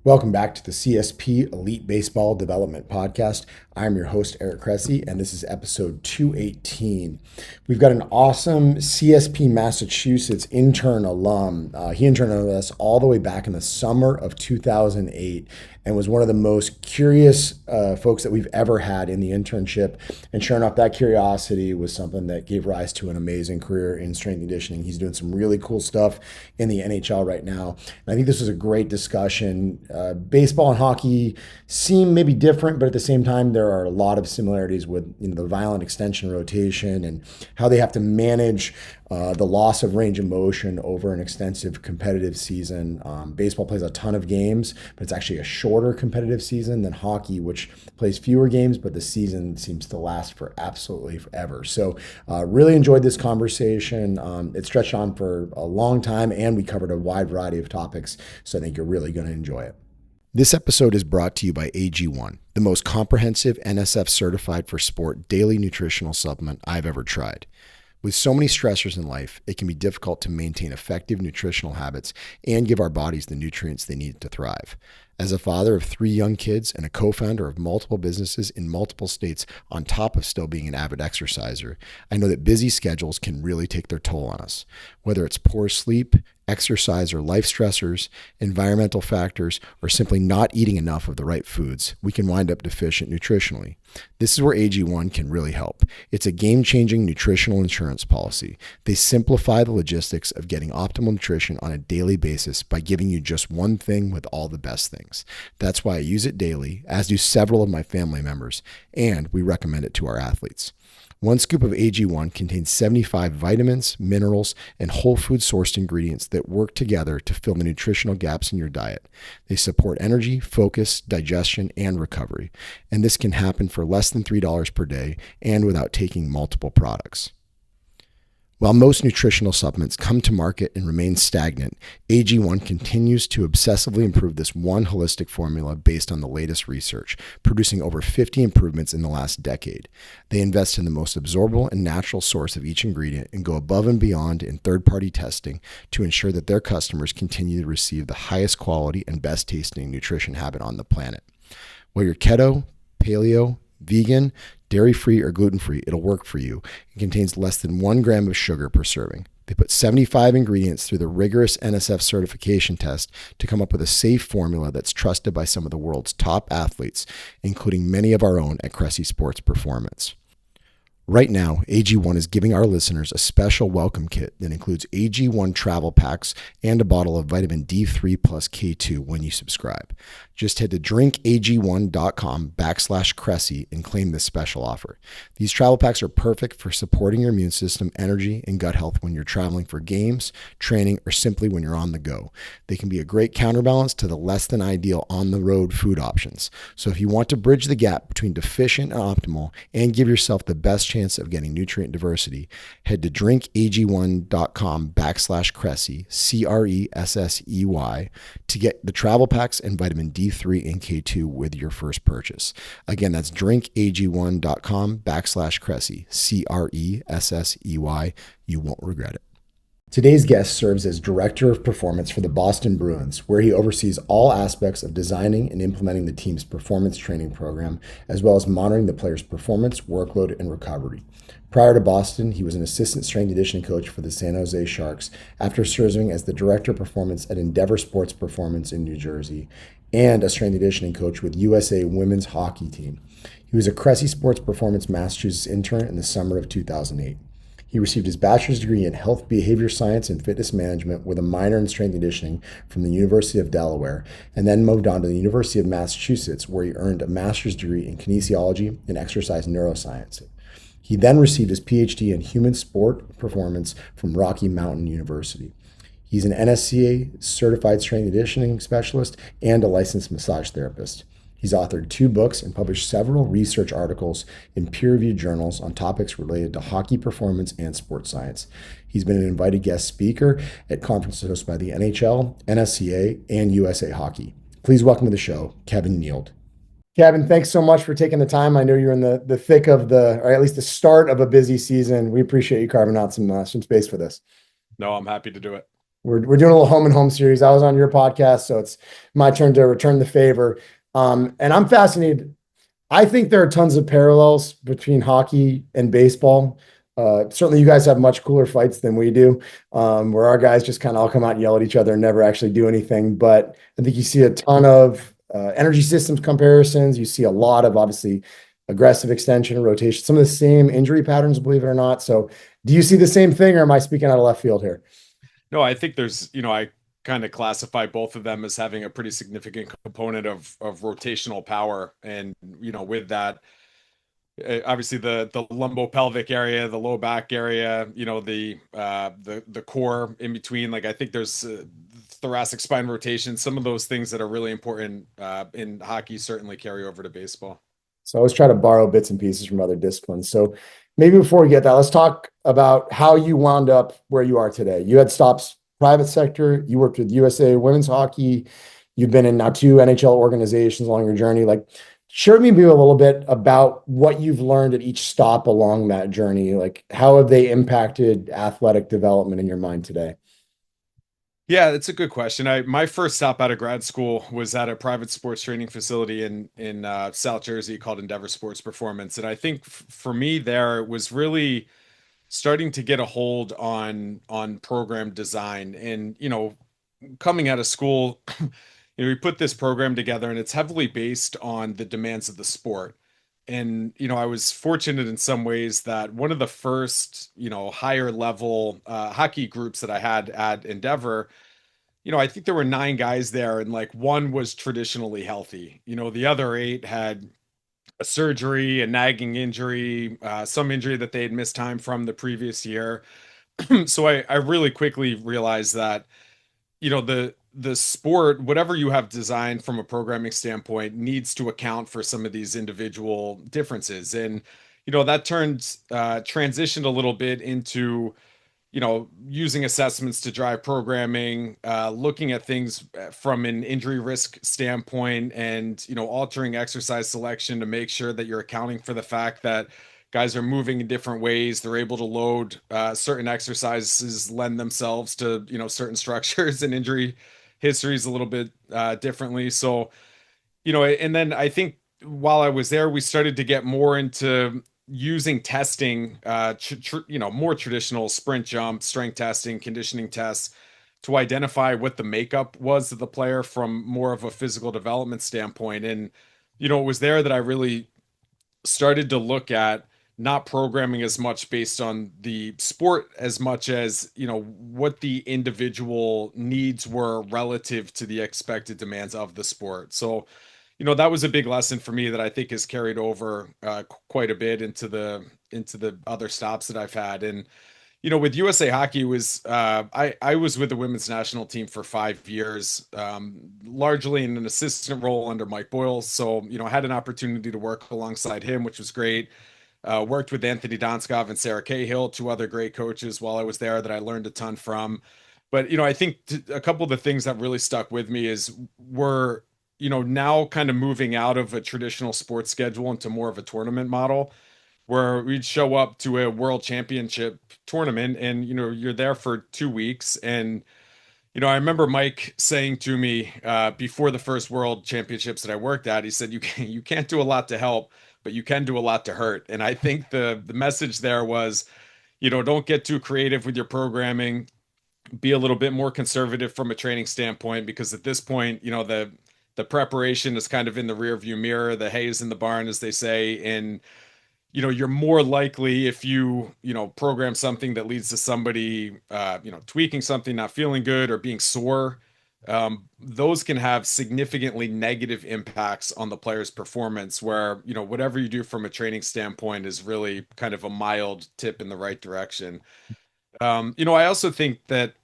Welcome back to the CSP Elite Baseball Development Podcast. I'm your host, Eric Cressey, and this is episode 218. We've got an awesome CSP Massachusetts intern alum. He interned with us all the way back in the summer of 2008 and was one of the most curious folks that we've ever had in the internship. And sure enough, that curiosity was something that gave rise to an amazing career in strength and conditioning. He's doing some really cool stuff in the NHL right now. And I think this was a great discussion. Baseball and hockey seem maybe different, but at the same time, there are a lot of similarities with the violent extension rotation and how they have to manage the loss of range of motion over an extensive competitive season. Baseball plays a ton of games, but it's actually a shorter competitive season than hockey, which plays fewer games, but the season seems to last for absolutely forever. So really enjoyed this conversation. It stretched on for a long time, and we covered a wide variety of topics, so I think you're really going to enjoy it. This episode is brought to you by AG1, the most comprehensive NSF certified for sport daily nutritional supplement I've ever tried. With so many stressors in life, it can be difficult to maintain effective nutritional habits and give our bodies the nutrients they need to thrive. As a father of 3 young kids and a co-founder of multiple businesses in multiple states, on top of still being an avid exerciser, I know that busy schedules can really take their toll on us. Whether it's poor sleep, exercise or life stressors, environmental factors, or simply not eating enough of the right foods, we can wind up deficient nutritionally. This is where AG1 can really help. It's a game-changing nutritional insurance policy. They simplify the logistics of getting optimal nutrition on a daily basis by giving you just one thing with all the best things. That's why I use it daily, as do several of my family members, and we recommend it to our athletes. One scoop of AG1 contains 75 vitamins, minerals, and whole food sourced ingredients that work together to fill the nutritional gaps in your diet. They support energy, focus, digestion, and recovery. And this can happen for less than $3 per day and without taking multiple products. While most nutritional supplements come to market and remain stagnant, AG1 continues to obsessively improve this one holistic formula based on the latest research, producing over 50 improvements in the last decade. They invest in the most absorbable and natural source of each ingredient and go above and beyond in third-party testing to ensure that their customers continue to receive the highest quality and best tasting nutrition habit on the planet. Whether you're keto, paleo, vegan, dairy-free, or gluten-free, it'll work for you. It contains less than 1 gram of sugar per serving. They put 75 ingredients through the rigorous NSF certification test to come up with a safe formula that's trusted by some of the world's top athletes, including many of our own at Cressey Sports Performance. Right now, AG1 is giving our listeners a special welcome kit that includes AG1 travel packs and a bottle of vitamin D3 plus K2 when you subscribe. Just head to drinkag1.com/Cressey and claim this special offer. These travel packs are perfect for supporting your immune system, energy, and gut health when you're traveling for games, training, or simply when you're on the go. They can be a great counterbalance to the less than ideal on-the-road food options. So if you want to bridge the gap between deficient and optimal and give yourself the best chance of getting nutrient diversity, head to drinkag1.com/Cressey, Cressey, to get the travel packs and vitamin D3 and K2 with your first purchase. Again, that's drinkag1.com/Cressey, Cressey. You won't regret it. Today's guest serves as Director of Performance for the Boston Bruins, where he oversees all aspects of designing and implementing the team's performance training program, as well as monitoring the players' performance, workload, and recovery. Prior to Boston, he was an assistant strength and conditioning coach for the San Jose Sharks after serving as the Director of Performance at Endeavor Sports Performance in New Jersey and a strength and conditioning coach with USA Women's Hockey Team. He was a Cressey Sports Performance Massachusetts intern in the summer of 2008. He received his bachelor's degree in health behavior science and fitness management with a minor in strength and conditioning from the University of Delaware, and then moved on to the University of Massachusetts, where he earned a master's degree in kinesiology and exercise neuroscience. He then received his PhD in human sport performance from Rocky Mountain University. He's an NSCA certified strength and conditioning specialist and a licensed massage therapist. He's authored 2 books and published several research articles in peer-reviewed journals on topics related to hockey performance and sports science. He's been an invited guest speaker at conferences hosted by the NHL, NSCA, and USA Hockey. Please welcome to the show, Kevin Neeld. Kevin, thanks so much for taking the time. I know you're in the thick of or at least the start of a busy season. We appreciate you carving out some space for this. No, I'm happy to do it. We're doing a little home and home series. I was on your podcast, so it's my turn to return the favor. And I'm fascinated. I think there are tons of parallels between hockey and baseball. Certainly, you guys have much cooler fights than we do, where our guys just kind of all come out and yell at each other and never actually do anything. But I think you see a ton of energy systems comparisons. You see a lot of obviously aggressive extension and rotation, some of the same injury patterns, believe it or not. So, do you see the same thing, or am I speaking out of left field here? No, I think I kind of classify both of them as having a pretty significant component of rotational power. And, with that, obviously the lumbopelvic area, the low back area, the core in between. Like I think there's thoracic spine rotation, some of those things that are really important in hockey certainly carry over to baseball. So I always try to borrow bits and pieces from other disciplines. So maybe before we get that, let's talk about how you wound up where you are today. You had stops private sector, you worked with USA Women's Hockey, you've been in now two NHL organizations along your journey. Like, share with me maybe a little bit about what you've learned at each stop along that journey. Like, how have they impacted athletic development in your mind today? Yeah, that's a good question. My first stop out of grad school was at a private sports training facility in South Jersey called Endeavor Sports Performance, and I think for me there it was really starting to get a hold on program design. And coming out of school, we put this program together, and it's heavily based on the demands of the sport. And I was fortunate in some ways that one of the first higher level hockey groups that I had at Endeavor, I think there were 9 guys there, and like one was traditionally healthy. The other 8 had a surgery, a nagging injury, some injury that they had missed time from the previous year. So I really quickly realized that, the sport, whatever you have designed from a programming standpoint, needs to account for some of these individual differences. And, that transitioned a little bit into using assessments to drive programming, looking at things from an injury risk standpoint, and, altering exercise selection to make sure that you're accounting for the fact that guys are moving in different ways. They're able to load certain exercises, lend themselves to, certain structures and injury histories a little bit differently. So, and then I think while I was there, we started to get more into using testing, more traditional sprint jump, strength testing, conditioning tests to identify what the makeup was of the player from more of a physical development standpoint. And, it was there that I really started to look at not programming as much based on the sport as much as what the individual needs were relative to the expected demands of the sport. So that was a big lesson for me that I think has carried over quite a bit into the other stops that I've had. And with USA Hockey was I was with the women's national team for 5 years, largely in an assistant role under Mike Boyle. So I had an opportunity to work alongside him, which was great. Worked with Anthony Donskov and Sarah Cahill, 2 other great coaches while I was there that I learned a ton from. But I think a couple of the things that really stuck with me is we're now kind of moving out of a traditional sports schedule into more of a tournament model where we'd show up to a world championship tournament, and you're there for 2 weeks. And I remember Mike saying to me before the first world championships that I worked at, he said you can't do a lot to help, but you can do a lot to hurt. And I think the message there was, don't get too creative with your programming, be a little bit more conservative from a training standpoint, because at this point, the preparation is kind of in the rear view mirror, the hay is in the barn, as they say. And you're more likely, if program something that leads to somebody tweaking something, not feeling good, or being sore, those can have significantly negative impacts on the player's performance, where whatever you do from a training standpoint is really kind of a mild tip in the right direction. I also think that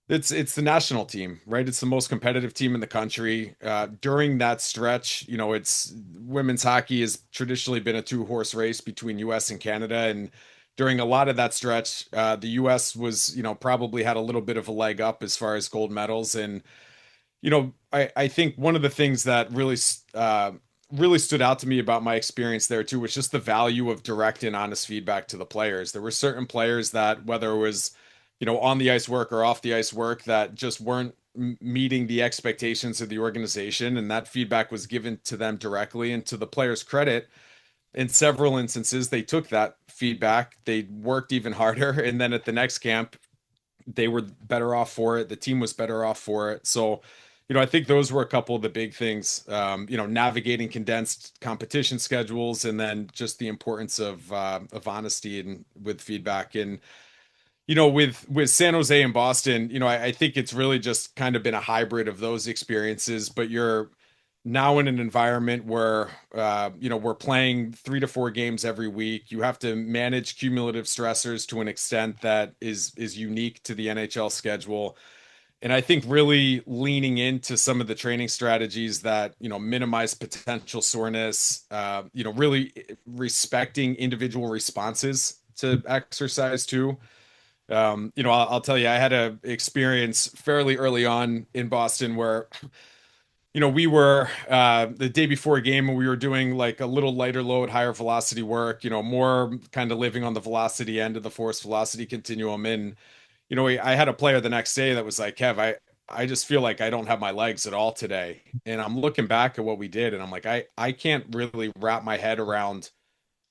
it's the national team, right? It's the most competitive team in the country. During that stretch, it's women's hockey has traditionally been a 2-horse race between US and Canada. And during a lot of that stretch, the US was, probably had a little bit of a leg up as far as gold medals. And, I think one of the things that really stood out to me about my experience there too was just the value of direct and honest feedback to the players. There were certain players that, whether it was on the ice work or off the ice work that just weren't meeting the expectations of the organization. And that feedback was given to them directly. And to the players' credit, in several instances, they took that feedback, they worked even harder. And then at the next camp, they were better off for it. The team was better off for it. So, I think those were a couple of the big things. Navigating condensed competition schedules, and then just the importance of honesty and with feedback. And with San Jose and Boston, I think it's really just kind of been a hybrid of those experiences. But you're now in an environment where we're playing 3 to 4 games every week. You have to manage cumulative stressors to an extent that is unique to the NHL schedule. And I think really leaning into some of the training strategies that minimize potential soreness, really respecting individual responses to exercise too. I'll tell you, I had a experience fairly early on in Boston where, we were the day before a game and we were doing like a little lighter load, higher velocity work, more kind of living on the velocity end of the force velocity continuum. And, I had a player the next day that was like, Kev, I just feel like I don't have my legs at all today. And I'm looking back at what we did and I'm like, I can't really wrap my head around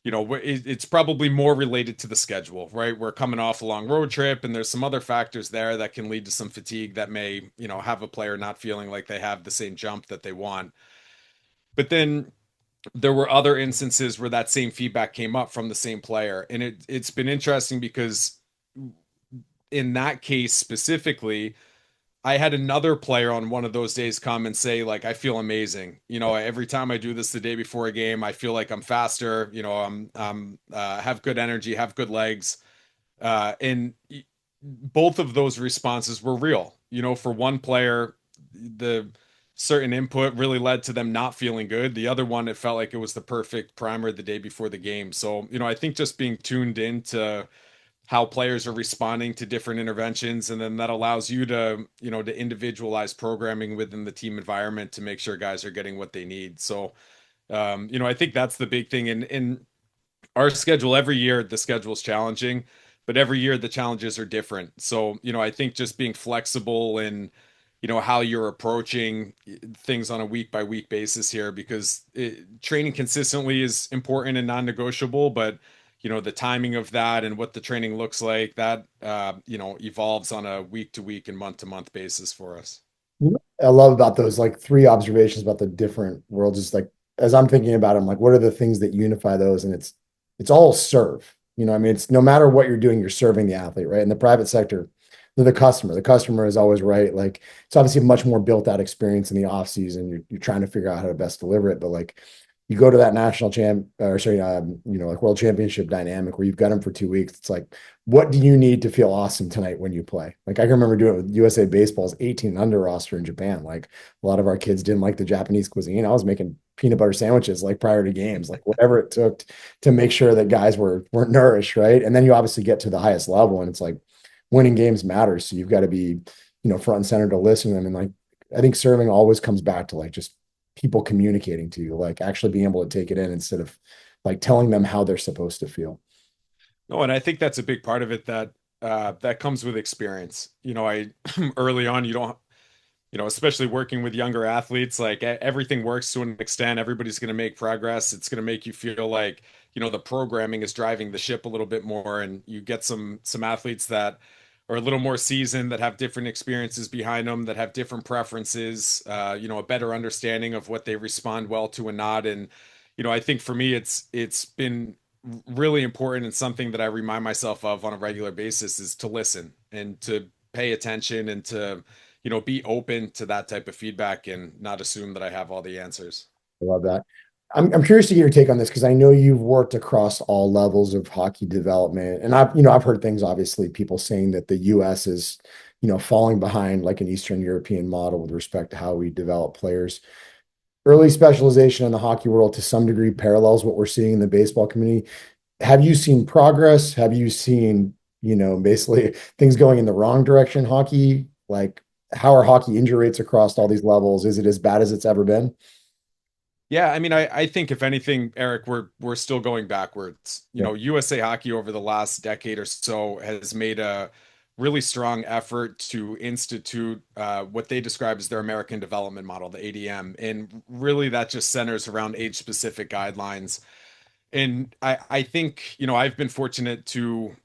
it's probably more related to the schedule, right? We're coming off a long road trip, and there's some other factors there that can lead to some fatigue that may, have a player not feeling like they have the same jump that they want. But then there were other instances where that same feedback came up from the same player, and it's been interesting because in that case specifically, I had another player on one of those days come and say, like, I feel amazing. Every time I do this the day before a game, I feel like I'm faster. I'm have good energy, have good legs. And both of those responses were real. For one player, the certain input really led to them not feeling good. The other one, it felt like it was the perfect primer the day before the game. So, I think just being tuned into how players are responding to different interventions, and then that allows you to individualize programming within the team environment to make sure guys are getting what they need. So I think that's the big thing. In our schedule, every year the schedule's challenging, but every year the challenges are different. So I think just being flexible and how you're approaching things on a week by week basis here, because training consistently is important and non-negotiable, but the timing of that and what the training looks like, that evolves on a week to week and month to month basis for us. I love about those like three observations about the different worlds is like as I'm thinking about them, like what are the things that unify those? And it's all serve. I mean, it's no matter what you're doing, you're serving the athlete, right? In the private sector, they're the customer. The customer is always right. Like it's obviously a much more built out experience in the off season. You're trying to figure out how to best deliver it. But like you go to that national champ or sorry, like world championship dynamic where you've got them for 2 weeks. It's like, what do you need to feel awesome tonight when you play? Like I can remember doing it with USA Baseball's 18 under roster in Japan. Like a lot of our kids didn't like the Japanese cuisine. I was making peanut butter sandwiches like prior to games, like whatever it took to make sure that guys were nourished, right? And then you obviously get to the highest level, and it's like winning games matters. So you've got to be, front and center to listen to them. And like I think serving always comes back to like just people communicating to you, like actually being able to take it in instead of like telling them how they're supposed to feel. No, and I think that's a big part of it that comes with experience. I early on, you don't especially working with younger athletes, like everything works to an extent. Everybody's going to make progress. It's going to make you feel like, the programming is driving the ship a little bit more. And you get some athletes that are a little more seasoned, that have different experiences behind them, that have different preferences, a better understanding of what they respond well to and not. And, I think for me, it's been really important, and something that I remind myself of on a regular basis is to listen and to pay attention and to be open to that type of feedback and not assume that I have all the answers. I love that. I'm curious to get your take on this because I know you've worked across all levels of hockey development, and I've heard things, obviously, people saying that the U.S. is, falling behind like an Eastern European model with respect to how we develop players. Early specialization in the hockey world to some degree parallels what we're seeing in the baseball community. Have you seen progress? Have you seen, basically things going in the wrong direction? Hockey, like how are hockey injury rates across all these levels? Is it as bad as it's ever been? Yeah, I mean, I think if anything, Eric, we're still going backwards. Yeah. USA Hockey over the last decade or so has made a really strong effort to institute what they describe as their American Development Model, the ADM. And really that just centers around age-specific guidelines. And I think, I've been fortunate to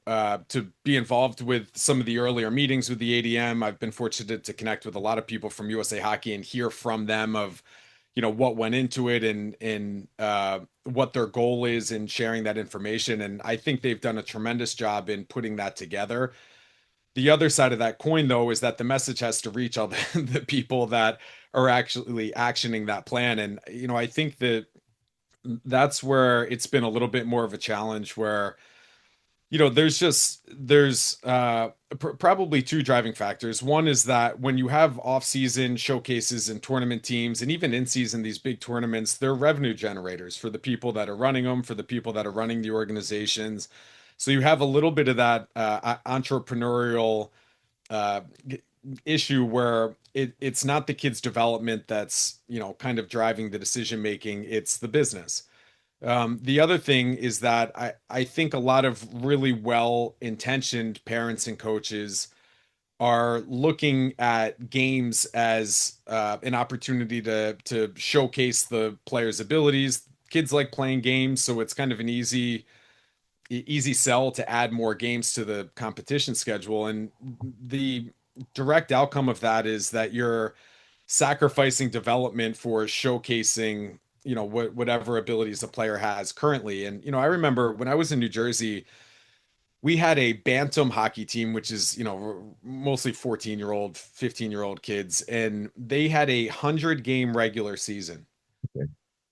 be involved with some of the earlier meetings with the ADM. I've been fortunate to connect with a lot of people from USA Hockey and hear from them of, what went into it and what their goal is in sharing that information. And I think they've done a tremendous job in putting that together. The other side of that coin, though, is that the message has to reach all the people that are actually actioning that plan. And, I think that that's where it's been a little bit more of a challenge where, there's probably two driving factors. One is that when you have off-season showcases and tournament teams, and even in season, these big tournaments, they're revenue generators for the people that are running them, for the people that are running the organizations. So you have a little bit of that entrepreneurial uh, issue where it's not the kids' development that's, kind of driving the decision making, it's the business. The other thing is that I think a lot of really well-intentioned parents and coaches are looking at games as an opportunity to showcase the players' abilities. Kids like playing games, so it's kind of an easy sell to add more games to the competition schedule. And the direct outcome of that is that you're sacrificing development for showcasing, whatever abilities a player has currently. And, I remember when I was in New Jersey, we had a bantam hockey team, which is, mostly 14-year-old, 15-year-old kids, and they had 100-game regular season, Okay.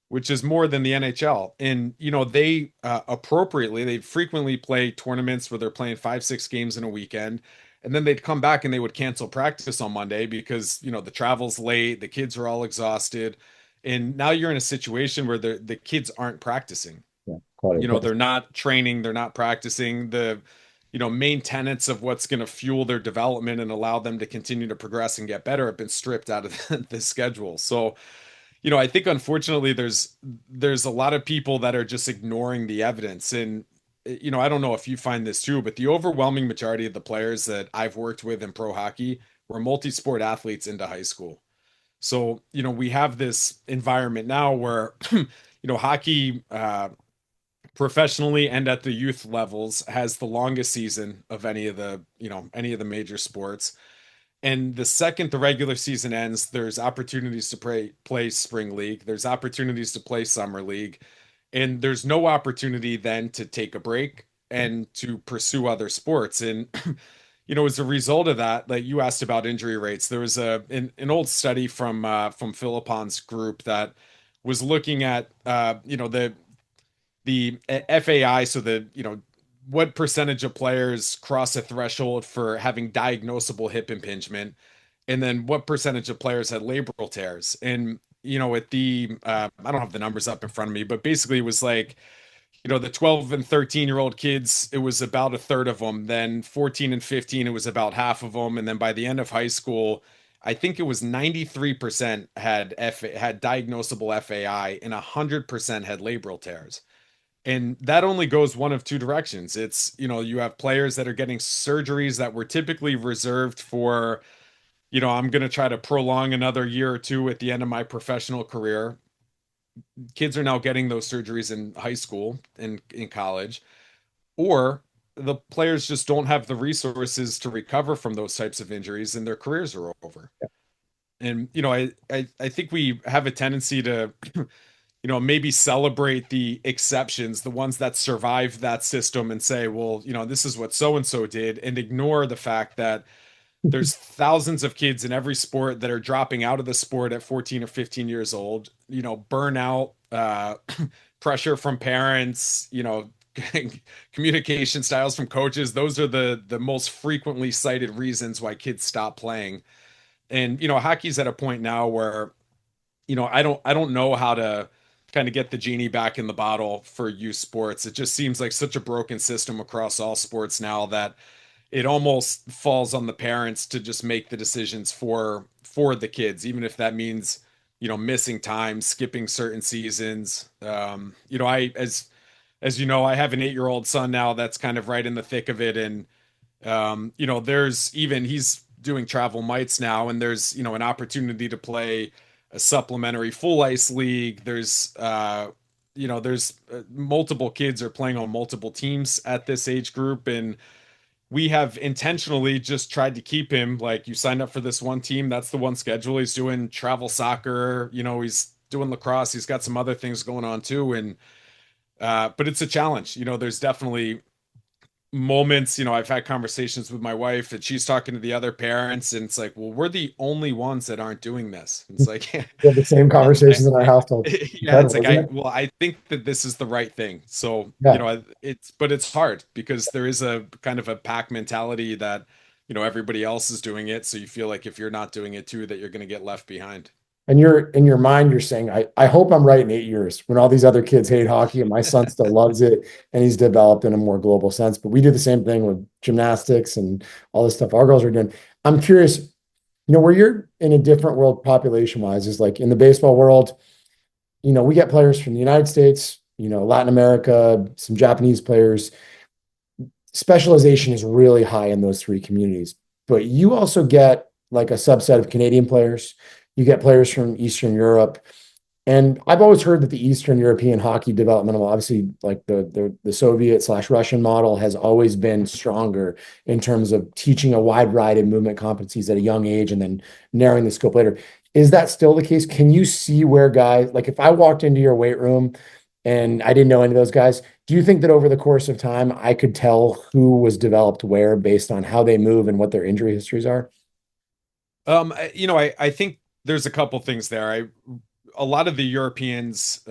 which is more than the NHL. And, they appropriately, they frequently play tournaments where they're playing 5, 6 games in a weekend. And then they'd come back and they would cancel practice on Monday because, the travel's late, the kids are all exhausted. And now you're in a situation where the kids aren't practicing. Yeah. Quite They're impressive. not training, they're not practicing the, main tenets of what's going to fuel their development and allow them to continue to progress and get better have been stripped out of the schedule. So, I think unfortunately there's a lot of people that are just ignoring the evidence. And I don't know if you find this too, but the overwhelming majority of the players that I've worked with in pro hockey were multi-sport athletes into high school. So, we have this environment now where hockey professionally and at the youth levels has the longest season of any of the major sports. And the second the regular season ends, there's opportunities to play spring league, there's opportunities to play summer league, and there's no opportunity then to take a break and to pursue other sports. And as a result of that, like you asked about injury rates, there was an old study from Philippon's group that was looking at the FAI, so what percentage of players cross a threshold for having diagnosable hip impingement, and then what percentage of players had labral tears. And at the I don't have the numbers up in front of me, but basically it was like, the 12 and 13-year-old kids, it was about a third of them. Then 14 and 15, it was about half of them. And then by the end of high school, I think it was 93% had diagnosable FAI and 100% had labral tears. And that only goes one of two directions. It's, you have players that are getting surgeries that were typically reserved for, I'm going to try to prolong another year or two at the end of my professional career. Kids are now getting those surgeries in high school and in college, or the players just don't have the resources to recover from those types of injuries and their careers are over. And, I think we have a tendency to maybe celebrate the exceptions, the ones that survive that system and say, well, this is what so and so did, and ignore the fact that there's thousands of kids in every sport that are dropping out of the sport at 14 or 15 years old, burnout, pressure from parents, communication styles from coaches. Those are the most frequently cited reasons why kids stop playing. And, hockey's at a point now where I don't know how to kind of get the genie back in the bottle for youth sports. It just seems like such a broken system across all sports now that it almost falls on the parents to just make the decisions for the kids, even if that means, missing time, skipping certain seasons. I as you know, I have an 8-year-old son now that's kind of right in the thick of it. And There's even he's doing travel mites now, and there's, an opportunity to play a supplementary full ice league. There's multiple kids are playing on multiple teams at this age group, and we have intentionally just tried to keep him like, you signed up for this one team, that's the one schedule. He's doing travel soccer, he's doing lacrosse, he's got some other things going on too, and but it's a challenge. There's definitely moments, I've had conversations with my wife and she's talking to the other parents, and it's like, well, we're the only ones that aren't doing this. It's like, We have the same it's like, conversations in our household. yeah, it's Incredible, like, isn't it? I think that this is the right thing. So, Yeah. but it's hard because there is a kind of a pack mentality that, everybody else is doing it. So you feel like if you're not doing it too, that you're going to get left behind. And you're in your mind, you're saying, I hope I'm right in 8 years when all these other kids hate hockey and my son still loves it and he's developed in a more global sense. But we do the same thing with gymnastics and all this stuff our girls are doing. I'm curious, where you're in a different world population wise is like in the baseball world, we get players from the United States, Latin America, some Japanese players. Specialization is really high in those three communities, but you also get like a subset of Canadian players. You get players from Eastern Europe. And I've always heard that the Eastern European hockey developmental, obviously, like the Soviet/Russian model, has always been stronger in terms of teaching a wide variety of movement competencies at a young age and then narrowing the scope later. Is that still the case? Can you see where guys, like if I walked into your weight room and I didn't know any of those guys, do you think that over the course of time I could tell who was developed where based on how they move and what their injury histories are? I think there's a couple things there. A lot of the Europeans,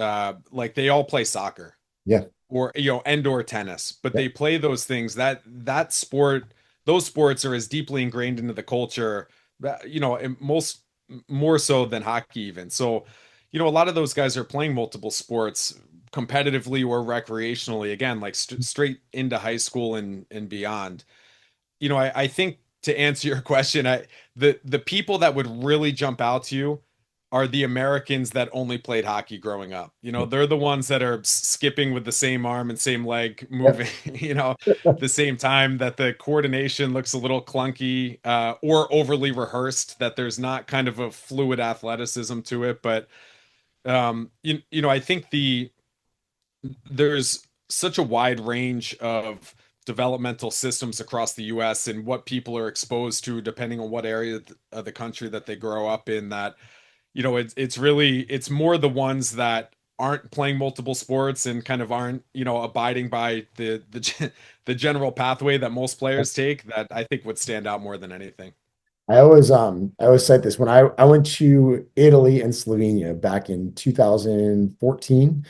like they all play soccer Yeah. or, and/or tennis, but Yeah. they play those things that sport, those sports are as deeply ingrained into the culture, and most more so than hockey even. So, a lot of those guys are playing multiple sports competitively or recreationally, again, like straight into high school and beyond. I think to answer your question, the people that would really jump out to you are the Americans that only played hockey growing up. They're the ones that are skipping with the same arm and same leg Yeah. moving, the same time, that the coordination looks a little clunky, or overly rehearsed, that there's not kind of a fluid athleticism to it. But I think there's such a wide range of developmental systems across the US and what people are exposed to depending on what area of the country that they grow up in, that it's more the ones that aren't playing multiple sports and kind of aren't, abiding by the general pathway that most players take, that I think would stand out more than anything. I always cite this when I went to Italy and Slovenia back in 2014,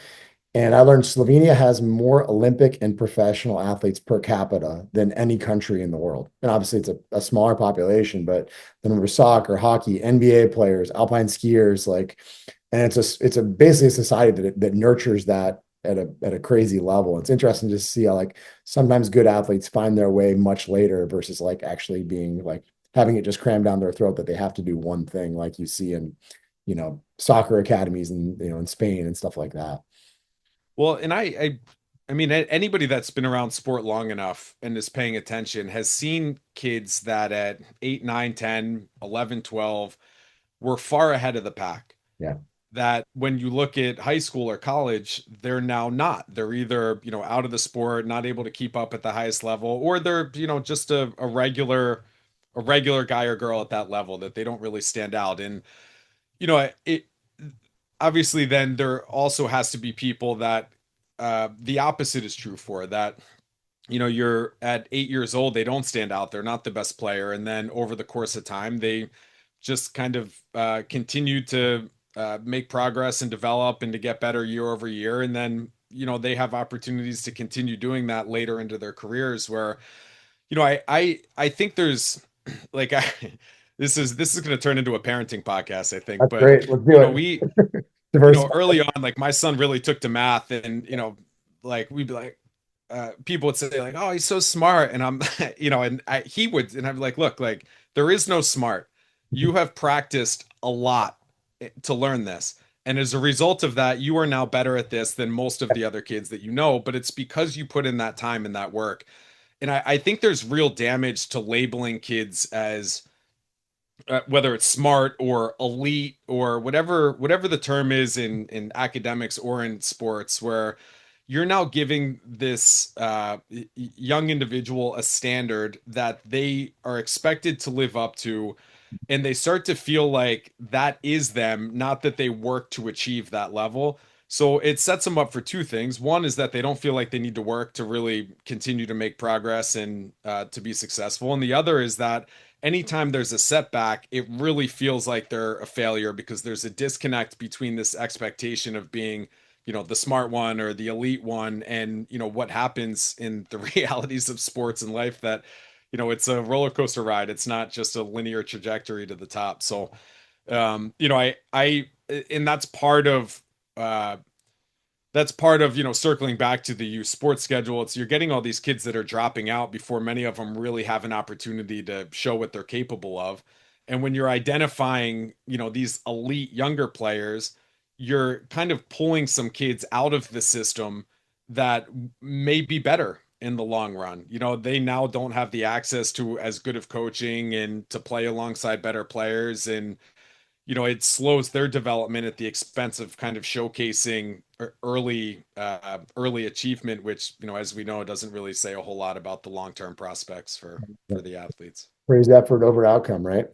and I learned Slovenia has more Olympic and professional athletes per capita than any country in the world. And obviously it's a smaller population, but the number of soccer, hockey, NBA players, alpine skiers, like, and it's a basically a society that nurtures that at a crazy level. It's interesting to see how like sometimes good athletes find their way much later versus like actually being like having it just crammed down their throat that they have to do one thing like you see in, soccer academies and in Spain and stuff like that. Well, and I mean, anybody that's been around sport long enough and is paying attention has seen kids that at 8, 9, 10, 11, 12 were far ahead of the pack. Yeah. That when you look at high school or college, they're now not. They're either, out of the sport, not able to keep up at the highest level, or they're, just a regular guy or girl at that level, that they don't really stand out. And, it obviously then there also has to be people that the opposite is true for, that you're at 8 years old, they don't stand out, they're not the best player, and then over the course of time they just kind of continue to make progress and develop and to get better year over year, and then they have opportunities to continue doing that later into their careers, where I think there's like this is going to turn into a parenting podcast, I think. That's But great. Let's do it. we Diversify. early on, like my son really took to math, and like we'd be like, people would say like, "Oh, he's so smart," and I'm, he would, and I'm like, "Look, like there is no smart. You have practiced a lot to learn this, and as a result of that, you are now better at this than most of the other kids that you know. But it's because you put in that time and that work." And I think there's real damage to labeling kids as whether it's smart or elite or whatever the term is in academics or in sports, where you're now giving this young individual a standard that they are expected to live up to, and they start to feel like that is them, not that they work to achieve that level. So it sets them up for two things. One is that they don't feel like they need to work to really continue to make progress and to be successful. And the other is that anytime there's a setback, it really feels like they're a failure because there's a disconnect between this expectation of being, the smart one or the elite one, and what happens in the realities of sports and life, that it's a roller coaster ride. It's not just a linear trajectory to the top. So and uh that's part of circling back to the youth sports schedule. It's you're getting all these kids that are dropping out before many of them really have an opportunity to show what they're capable of. And when you're identifying these elite younger players, you're kind of pulling some kids out of the system that may be better in the long run. They now don't have the access to as good of coaching and to play alongside better players, and it slows their development at the expense of kind of showcasing early achievement, which as we know, doesn't really say a whole lot about the long-term prospects for the athletes. Praise effort over outcome, right?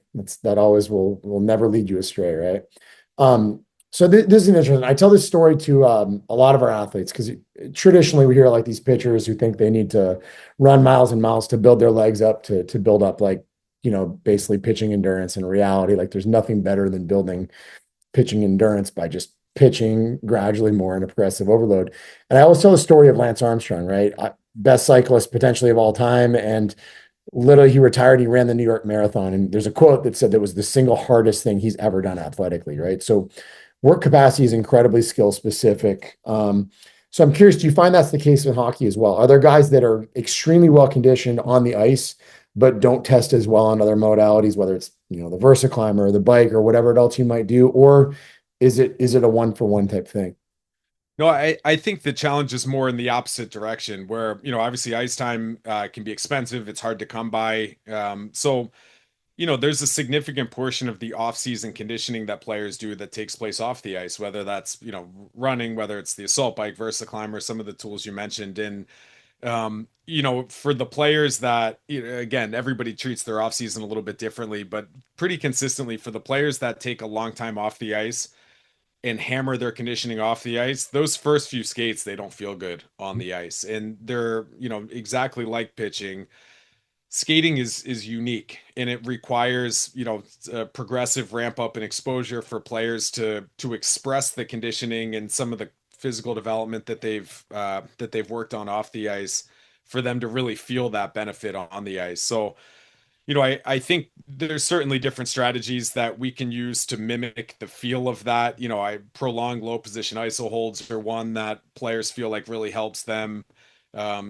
That always will never lead you astray, right? So this is interesting. I tell this story to a lot of our athletes because traditionally we hear like these pitchers who think they need to run miles and miles to build their legs up to build up like basically pitching endurance. In reality, like there's nothing better than building pitching endurance by just pitching gradually more in a progressive overload. And I always tell the story of Lance Armstrong, right? Best cyclist potentially of all time, and literally he retired, he ran the New York Marathon, and there's a quote that said that was the single hardest thing he's ever done athletically, right? So work capacity is incredibly skill specific. So I'm curious, do you find that's the case in hockey as well? Are there guys that are extremely well conditioned on the ice but don't test as well on other modalities, whether it's the Versa climber or the bike or whatever else you might do, or is it a one for one type thing? No, I think the challenge is more in the opposite direction, where obviously ice time can be expensive, it's hard to come by. So there's a significant portion of the off-season conditioning that players do that takes place off the ice, whether that's, running, whether it's the assault bike, Versa climber, some of the tools you mentioned. And, for the players that, again, everybody treats their off-season a little bit differently, but pretty consistently for the players that take a long time off the ice and hammer their conditioning off the ice, those first few skates, they don't feel good on the ice. And they're, exactly like pitching, skating is unique, and it requires a progressive ramp up in exposure for players to express the conditioning and some of the physical development that they've worked on off the ice, for them to really feel that benefit on the ice. So I think there's certainly different strategies that we can use to mimic the feel of that. I prolonged low position iso holds are one that players feel like really helps them.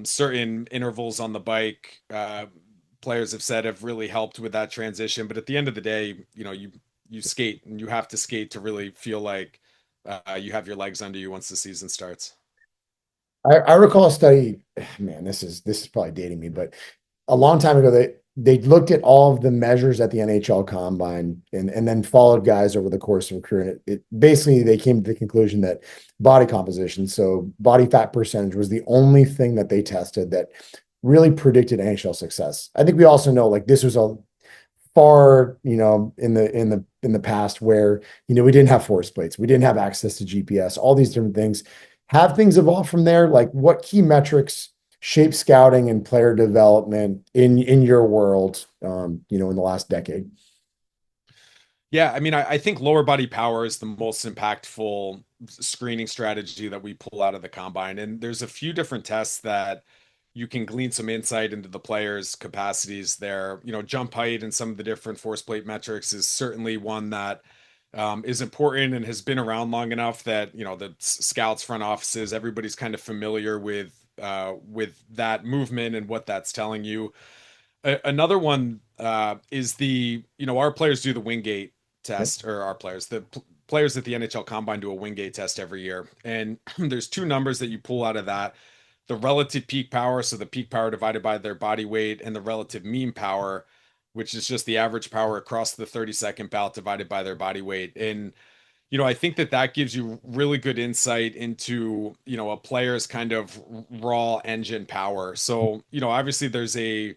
Certain intervals on the bike, players have said have really helped with that transition. But at the end of the day, you skate, and you have to skate to really feel like you have your legs under you once the season starts. I recall a study, man, this is probably dating me, but a long time ago they looked at all of the measures at the NHL Combine and then followed guys over the course of a career. And it basically they came to the conclusion that body composition, so body fat percentage, was the only thing that they tested that really predicted NHL success. I think we also know like this was a far, in the past where, we didn't have force plates, we didn't have access to GPS, all these different things. Have things evolved from there? Like what key metrics shape scouting and player development in your world, in the last decade? Yeah, I mean, I think lower body power is the most impactful screening strategy that we pull out of the combine. And there's a few different tests that you can glean some insight into the players' capacities there. Jump height and some of the different force plate metrics is certainly one that is important and has been around long enough that, the scouts, front offices, everybody's kind of familiar with that movement and what that's telling you. Another one is our players do the Wingate test, or our players, players at the NHL Combine do a Wingate test every year. And there's two numbers that you pull out of that. the relative peak power, so the peak power divided by their body weight, and the relative mean power, which is just the average power across the 30-second bout divided by their body weight. And I think that that gives you really good insight into, a player's kind of raw engine power. So, obviously there's a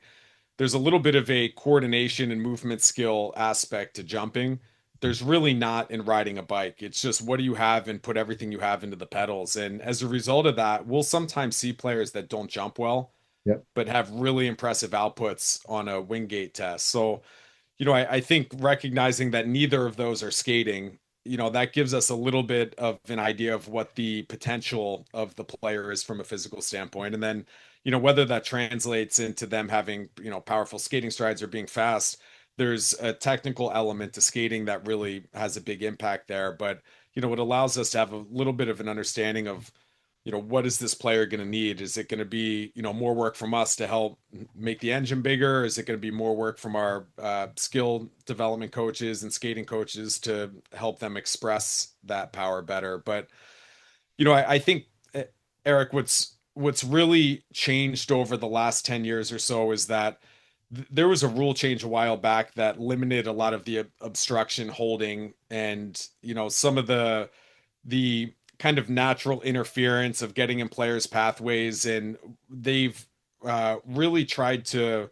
little bit of a coordination and movement skill aspect to jumping. There's really not in riding a bike. It's just what do you have and put everything you have into the pedals. And as a result of that, we'll sometimes see players that don't jump well, Yep. but have really impressive outputs on a Wingate test. So, I think recognizing that neither of those are skating, that gives us a little bit of an idea of what the potential of the player is from a physical standpoint. And then, whether that translates into them having, powerful skating strides or being fast, there's a technical element to skating that really has a big impact there. But, it allows us to have a little bit of an understanding of, what is this player going to need? Is it going to be, more work from us to help make the engine bigger? Is it going to be more work from our skill development coaches and skating coaches to help them express that power better? But, I think, Eric, what's really changed over the last 10 years or so is that there was a rule change a while back that limited a lot of the obstruction holding and, some of the kind of natural interference of getting in players' pathways, and they've really tried to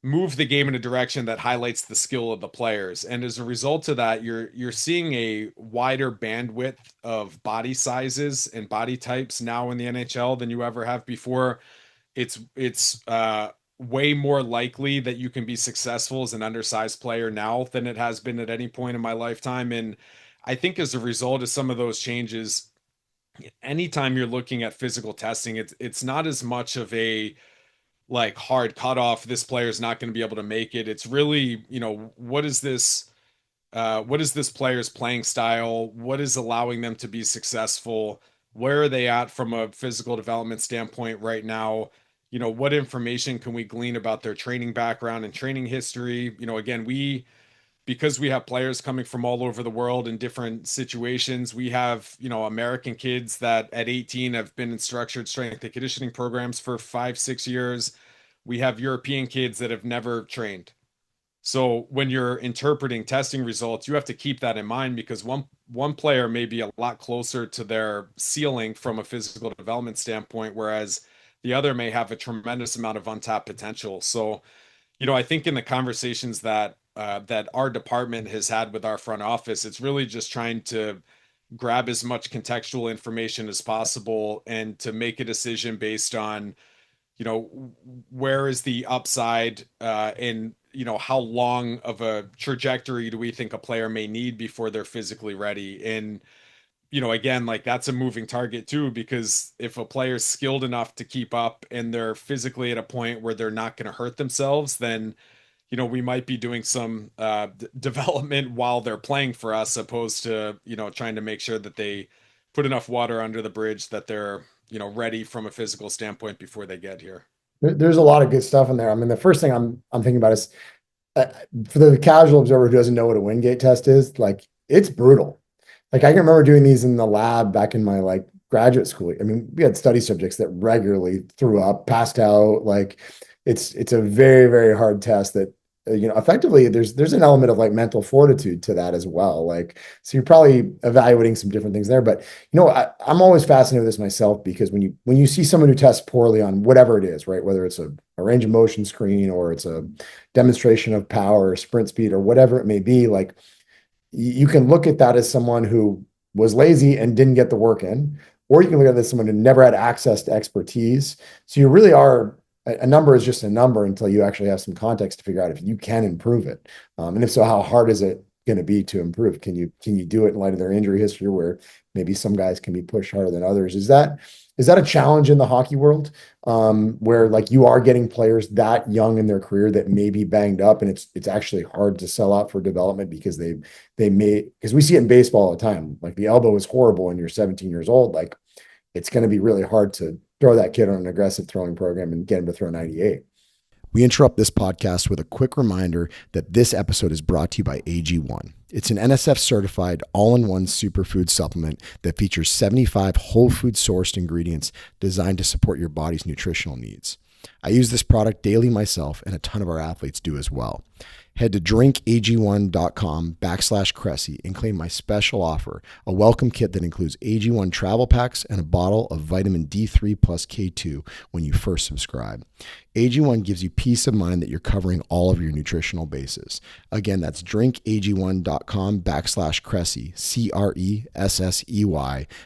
move the game in a direction that highlights the skill of the players. And as a result of that, you're seeing a wider bandwidth of body sizes and body types now in the NHL than you ever have before. It's way more likely that you can be successful as an undersized player now than it has been at any point in my lifetime. And I think as a result of some of those changes, anytime you're looking at physical testing, it's not as much of a like hard cutoff. This player is not going to be able to make it. It's really, what is this player's playing style? What is allowing them to be successful? Where are they at from a physical development standpoint right now? What information can we glean about their training background and training history? Again, because we have players coming from all over the world in different situations. We have, American kids that at 18 have been in structured strength and conditioning programs for 5, 6 years. We have European kids that have never trained. So when you're interpreting testing results, you have to keep that in mind because one player may be a lot closer to their ceiling from a physical development standpoint, whereas the other may have a tremendous amount of untapped potential. So, I think in the conversations that our department has had with our front office, it's really just trying to grab as much contextual information as possible and to make a decision based on, where is the upside and how long of a trajectory do we think a player may need before they're physically ready. And again, like that's a moving target too, because if a player's skilled enough to keep up and they're physically at a point where they're not going to hurt themselves, then we might be doing some development while they're playing for us, opposed to, trying to make sure that they put enough water under the bridge that they're, ready from a physical standpoint before they get here. There's a lot of good stuff in there. I mean, the first thing I'm thinking about is uh, for the casual observer who doesn't know what a Wingate test is, like it's brutal. Like I can remember doing these in the lab back in my like graduate school. I mean, we had study subjects that regularly threw up, passed out. Like it's a very, very hard test that effectively there's an element of like mental fortitude to that as well. Like so you're probably evaluating some different things there. But I'm always fascinated with this myself because when you see someone who tests poorly on whatever it is, right? Whether it's a range of motion screen or it's a demonstration of power or sprint speed or whatever it may be, like you can look at that as someone who was lazy and didn't get the work in, or you can look at it as someone who never had access to expertise. So you really are a number is just a number until you actually have some context to figure out if you can improve it. And if so, how hard is it going to be to improve? Can you do it in light of their injury history where maybe some guys can be pushed harder than others? Is that a challenge in the hockey world where like you are getting players that young in their career that may be banged up and it's actually hard to sell out for development because because we see it in baseball all the time. Like the elbow is horrible when you're 17 years old. Like it's going to be really hard to throw that kid on an aggressive throwing program and get him to throw 98. We interrupt this podcast with a quick reminder that this episode is brought to you by AG1. It's an NSF certified all in one superfood supplement that features 75 whole food sourced ingredients designed to support your body's nutritional needs. I use this product daily myself, and a ton of our athletes do as well. Head to drinkag1.com/Cressey and claim my special offer, a welcome kit that includes AG1 travel packs and a bottle of vitamin D3 plus K2 when you first subscribe. AG1 gives you peace of mind that you're covering all of your nutritional bases. Again, that's drinkag1.com/Cressey, Cressey,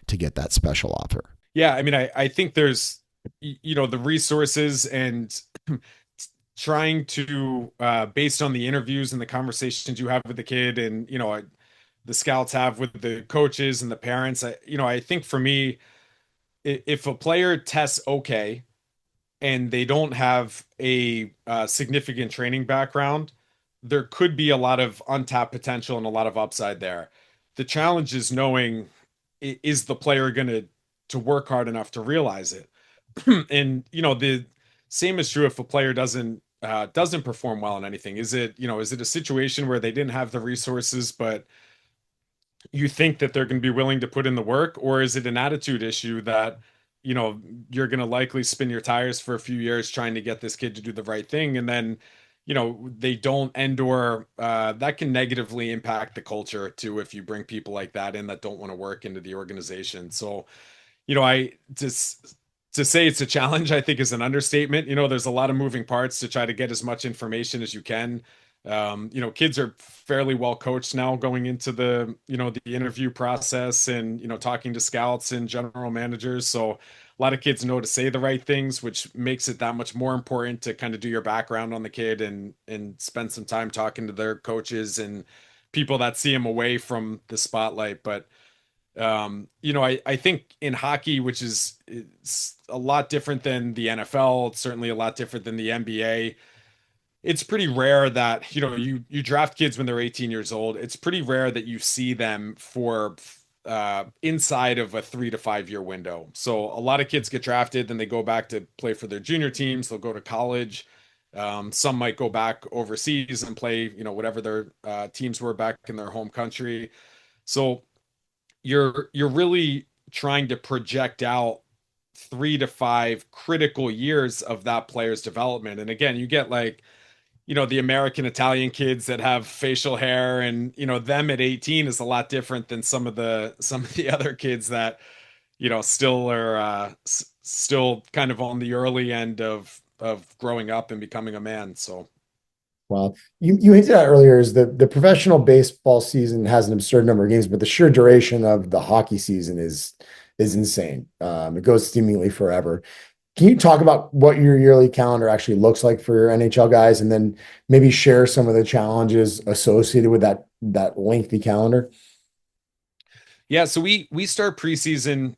to get that special offer. Yeah, I mean, I think there's, the resources and trying to, based on the interviews and the conversations you have with the kid and, the scouts have with the coaches and the parents. I think for me, if a player tests okay and they don't have a significant training background, there could be a lot of untapped potential and a lot of upside there. The challenge is knowing, is the player going to work hard enough to realize it? And the same is true if a player doesn't perform well in anything. Is it a situation where they didn't have the resources, but you think that they're going to be willing to put in the work, or is it an attitude issue that you're going to likely spin your tires for a few years trying to get this kid to do the right thing, and then they don't, and or that can negatively impact the culture too if you bring people like that in that don't want to work into the organization. So I just, to say it's a challenge, I think is an understatement. There's a lot of moving parts to try to get as much information as you can. Kids are fairly well coached now going into the interview process and, talking to scouts and general managers. So a lot of kids know to say the right things, which makes it that much more important to kind of do your background on the kid and spend some time talking to their coaches and people that see them away from the spotlight. But I think in hockey, which is it's a lot different than the NFL, it's certainly a lot different than the NBA. It's pretty rare that, you draft kids when they're 18 years old. It's pretty rare that you see them for inside of a 3 to 5 year window. So a lot of kids get drafted, then they go back to play for their junior teams. They'll go to college. Some might go back overseas and play, whatever their teams were back in their home country. So you're really trying to project out 3 to 5 critical years of that player's development. And again, you get like, the American Italian kids that have facial hair, and them at 18 is a lot different than some of the other kids that still are still kind of on the early end of growing up and becoming a man. So Well, you hinted at earlier is that the professional baseball season has an absurd number of games, but the sheer duration of the hockey season is insane. It goes seemingly forever. Can you talk about what your yearly calendar actually looks like for your NHL guys, and then maybe share some of the challenges associated with that lengthy calendar? yeah, so we start preseason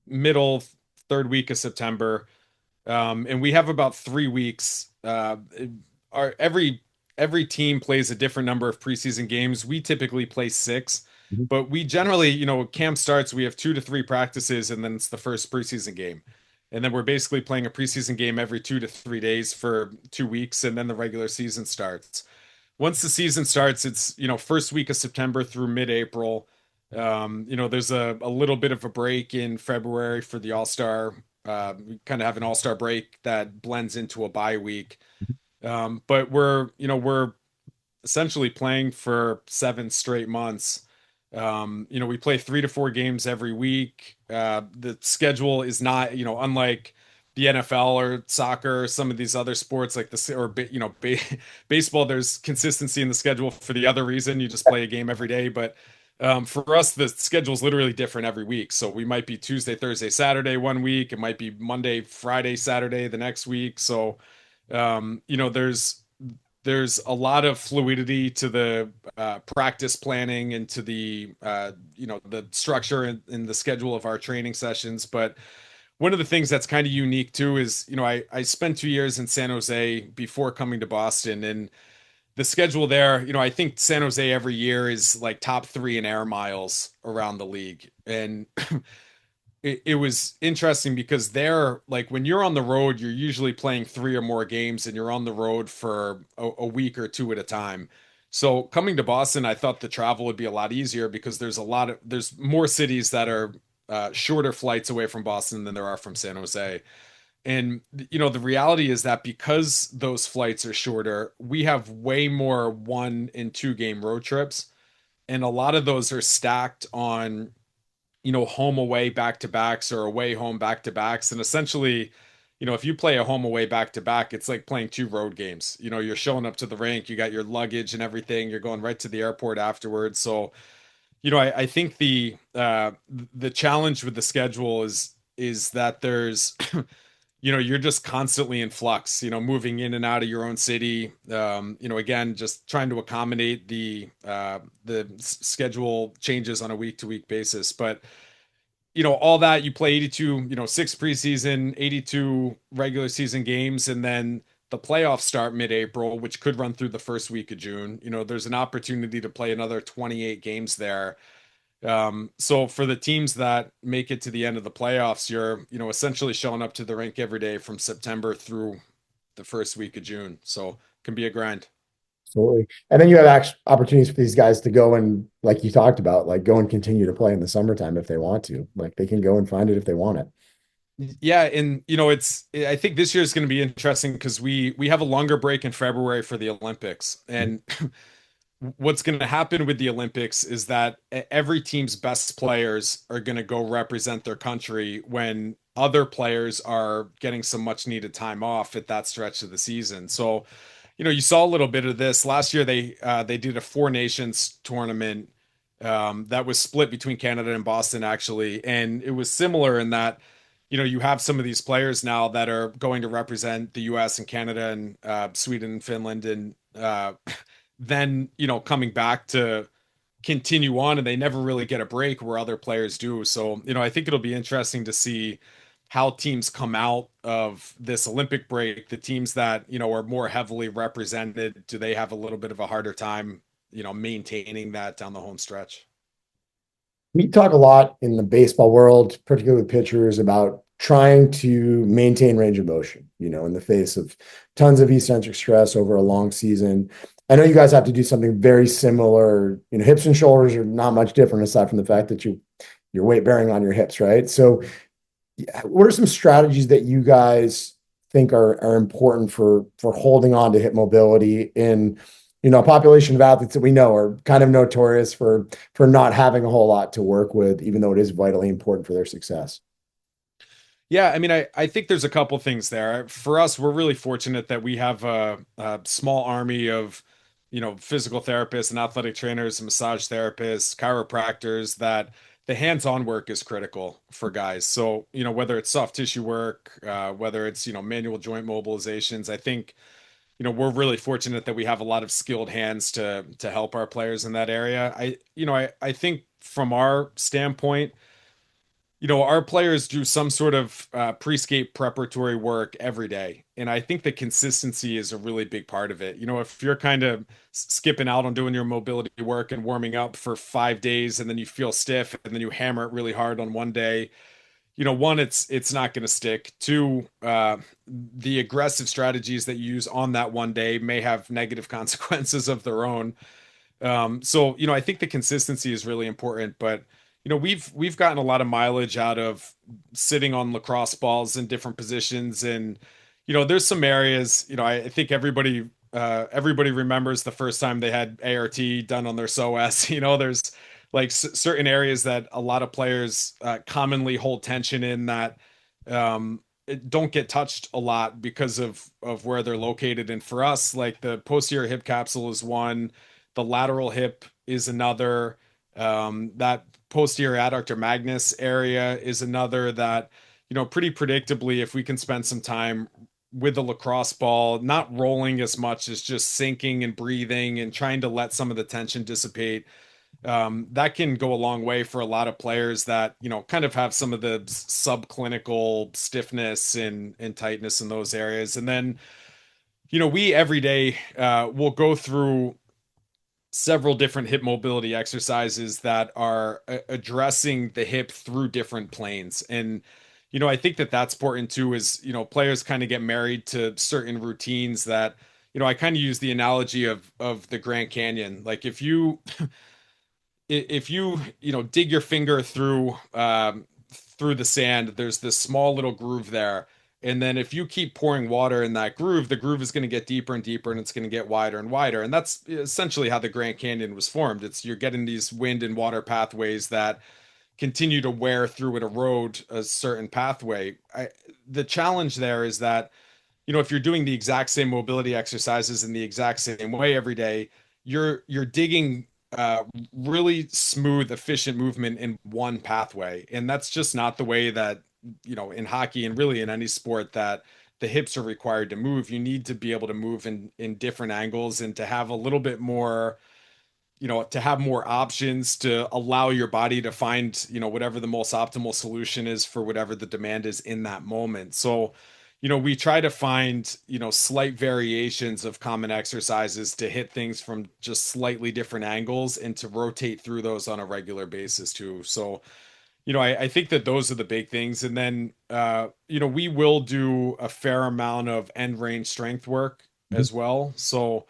middle third week of September. And we have about 3 weeks. Our every team plays a different number of preseason games. We typically play six, Mhm. but we generally, camp starts, we have 2 to 3 practices, and then it's the first preseason game. And then we're basically playing a preseason game every 2 to 3 days for 2 weeks, and then the regular season starts. Once the season starts, it's, first week of September through mid-April. There's a little bit of a break in February for the All-Star. We kind of have an all-star break that blends into a bye week. But we're essentially playing for 7 straight months. We play 3 to 4 games every week. The schedule is not, unlike the NFL or soccer or some of these other sports like this, or baseball. There's consistency in the schedule for the other reason. You just play a game every day, but for us, the schedule is literally different every week. So we might be Tuesday, Thursday, Saturday one week. It might be Monday, Friday, Saturday the next week. So, there's a lot of fluidity to the practice planning and to the structure and the schedule of our training sessions. But one of the things that's kind of unique too is, I spent 2 years in San Jose before coming to Boston, and the schedule there, I think San Jose every year is like top three in air miles around the league. And it was interesting because they're like, when you're on the road, you're usually playing 3 or more games and you're on the road for a week or two at a time. So coming to Boston, I thought the travel would be a lot easier because there's more cities that are shorter flights away from Boston than there are from San Jose. And the reality is that because those flights are shorter, we have way more 1 and 2 game road trips, and a lot of those are stacked on home away back to backs or away home back to backs. And essentially, if you play a home away back to back, it's like playing 2 road games. You're showing up to the rink, you got your luggage and everything, you're going right to the airport afterwards. So, I think the challenge with the schedule is that there's you're just constantly in flux, moving in and out of your own city. Again, just trying to accommodate the schedule changes on a week to week basis. But all that you play 82, 6 preseason, 82 regular season games, and then the playoffs start mid-April, which could run through the first week of June. There's an opportunity to play another 28 games there. So for the teams that make it to the end of the playoffs, you're, essentially showing up to the rink every day from September through the first week of June. So it can be a grind. Absolutely. And then you have opportunities for these guys to go and, like you talked about, like go and continue to play in the summertime if they want to. Like they can go and find it if they want it. Yeah, and I think this year is going to be interesting because we have a longer break in February for the Olympics. And what's going to happen with the Olympics is that every team's best players are going to go represent their country when other players are getting some much needed time off at that stretch of the season. So, you saw a little bit of this last year. They did a Four Nations tournament that was split between Canada and Boston actually, and it was similar in that you have some of these players now that are going to represent the U.S. and Canada and Sweden and Finland, and then coming back to continue on, and they never really get a break where other players do. So I think it'll be interesting to see how teams come out of this Olympic break. The teams that are more heavily represented, do they have a little bit of a harder time maintaining that down the home stretch? We talk a lot in the baseball world, particularly with pitchers, about trying to maintain range of motion, in the face of tons of eccentric stress over a long season. I know you guys have to do something very similar. Hips and shoulders are not much different aside from the fact that you're weight bearing on your hips, right? So what are some strategies that you guys think are important for holding on to hip mobility in a population of athletes that we know are kind of notorious for not having a whole lot to work with, even though it is vitally important for their success? Yeah, I mean, I think there's a couple things there. For us, we're really fortunate that we have a small army of, physical therapists and athletic trainers and massage therapists, chiropractors, that the hands-on work is critical for guys. So, whether it's soft tissue work, whether it's, manual joint mobilizations, I think, we're really fortunate that we have a lot of skilled hands to help our players in that area. I think from our standpoint, our players do some sort of pre-skate preparatory work every day. And I think the consistency is a really big part of it. If you're kind of skipping out on doing your mobility work and warming up for 5 days and then you feel stiff and then you hammer it really hard on one day, one, it's not going to stick. Two, the aggressive strategies that you use on that one day may have negative consequences of their own. So, I think the consistency is really important, but we've gotten a lot of mileage out of sitting on lacrosse balls in different positions. And, there's some areas, I think everybody remembers the first time they had ART done on their psoas. There's like certain areas that a lot of players commonly hold tension in that don't get touched a lot because of where they're located. And for us, like the posterior hip capsule is one, the lateral hip is another, that posterior adductor magnus area is another, that pretty predictably, if we can spend some time with the lacrosse ball, not rolling as much as just sinking and breathing and trying to let some of the tension dissipate, that can go a long way for a lot of players that kind of have some of the subclinical stiffness and tightness in those areas. And then we every day will go through several different hip mobility exercises that are addressing the hip through different planes. And I think that that's important too, is players kind of get married to certain routines that I kind of use the analogy of the Grand Canyon. Like if you dig your finger through the sand, there's this small little groove there. And then if you keep pouring water in that groove, the groove is going to get deeper and deeper and it's going to get wider and wider. And that's essentially how the Grand Canyon was formed. It's you're getting these wind and water pathways that continue to wear through and erode a certain pathway. The challenge there is that, if you're doing the exact same mobility exercises in the exact same way every day, you're digging really smooth, efficient movement in one pathway, and that's just not the way that in hockey and really in any sport that the hips are required to move. You need to be able to move in different angles and to have a little bit more to have more options to allow your body to find, whatever the most optimal solution is for whatever the demand is in that moment. So, we try to find, slight variations of common exercises to hit things from just slightly different angles and to rotate through those on a regular basis too. So, I think that those are the big things. And then, we will do a fair amount of end range strength work Mhm. as well. So,